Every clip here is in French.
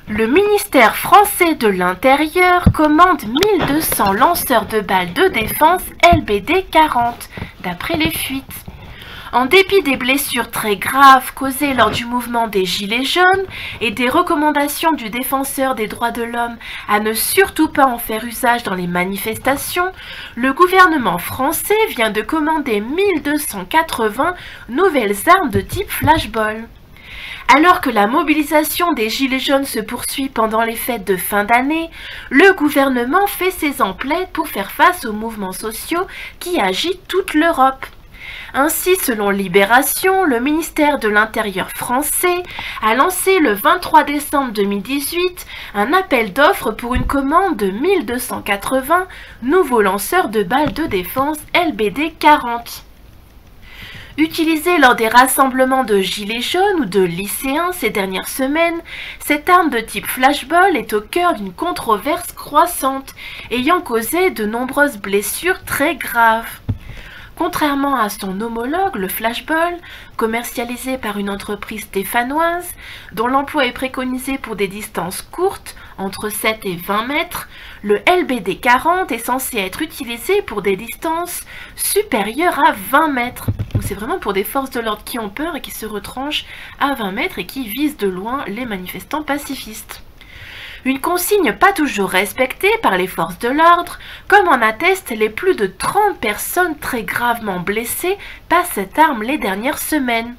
Le ministère français de l'Intérieur commande 1200 lanceurs de balles de défense LBD-40, d'après les fuites. En dépit des blessures très graves causées lors du mouvement des Gilets jaunes et des recommandations du défenseur des droits de l'homme à ne surtout pas en faire usage dans les manifestations, le gouvernement français vient de commander 1280 nouvelles armes de type flashball. Alors que la mobilisation des Gilets jaunes se poursuit pendant les fêtes de fin d'année, le gouvernement fait ses emplettes pour faire face aux mouvements sociaux qui agitent toute l'Europe. Ainsi, selon Libération, le ministère de l'Intérieur français a lancé le 23 décembre 2018 un appel d'offres pour une commande de 1280 nouveaux lanceurs de balles de défense LBD-40. Utilisée lors des rassemblements de gilets jaunes ou de lycéens ces dernières semaines, cette arme de type flashball est au cœur d'une controverse croissante, ayant causé de nombreuses blessures très graves. Contrairement à son homologue, le flashball, commercialisé par une entreprise stéphanoise, dont l'emploi est préconisé pour des distances courtes, entre 7 et 20 mètres, le LBD-40 est censé être utilisé pour des distances supérieures à 20 mètres. Donc c'est vraiment pour des forces de l'ordre qui ont peur et qui se retranchent à 20 mètres et qui visent de loin les manifestants pacifistes. Une consigne pas toujours respectée par les forces de l'ordre, comme en attestent les plus de 30 personnes très gravement blessées par cette arme les dernières semaines,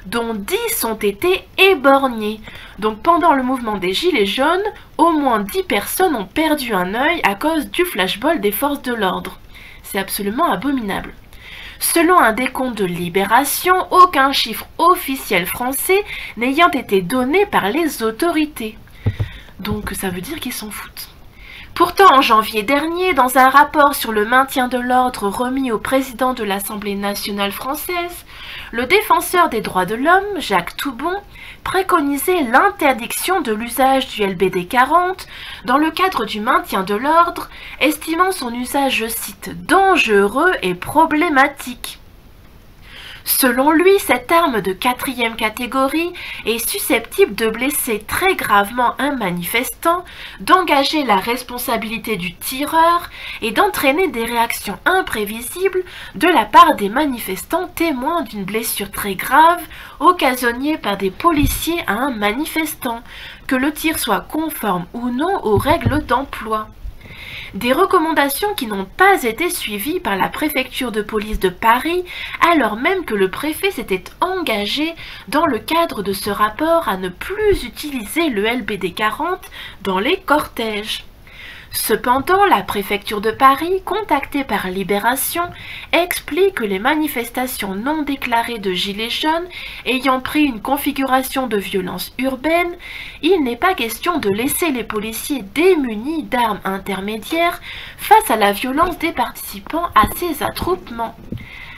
dont 10 ont été éborgnées. Donc pendant le mouvement des Gilets jaunes, au moins 10 personnes ont perdu un œil à cause du flashball des forces de l'ordre. C'est absolument abominable. Selon un décompte de Libération, aucun chiffre officiel français n'ayant été donné par les autorités. Donc ça veut dire qu'ils s'en foutent. Pourtant, en janvier dernier, dans un rapport sur le maintien de l'ordre remis au président de l'Assemblée nationale française, le défenseur des droits de l'homme, Jacques Toubon, préconisait l'interdiction de l'usage du LBD-40 dans le cadre du maintien de l'ordre, estimant son usage, je cite, « dangereux et problématique ». Selon lui, cette arme de 4e catégorie est susceptible de blesser très gravement un manifestant, d'engager la responsabilité du tireur et d'entraîner des réactions imprévisibles de la part des manifestants témoins d'une blessure très grave occasionnée par des policiers à un manifestant, que le tir soit conforme ou non aux règles d'emploi. Des recommandations qui n'ont pas été suivies par la préfecture de police de Paris, alors même que le préfet s'était engagé dans le cadre de ce rapport à ne plus utiliser le LBD-40 dans les cortèges. Cependant, la préfecture de Paris, contactée par Libération, explique que les manifestations non déclarées de Gilets jaunes ayant pris une configuration de violence urbaine, il n'est pas question de laisser les policiers démunis d'armes intermédiaires face à la violence des participants à ces attroupements.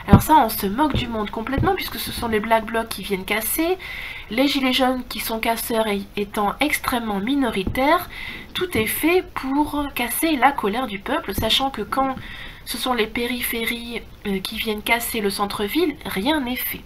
Alors ça, on se moque du monde complètement puisque ce sont les Black Blocs qui viennent casser, les Gilets jaunes qui sont casseurs étant extrêmement minoritaires, tout est fait pour casser la colère du peuple, sachant que quand ce sont les périphéries qui viennent casser le centre-ville, rien n'est fait.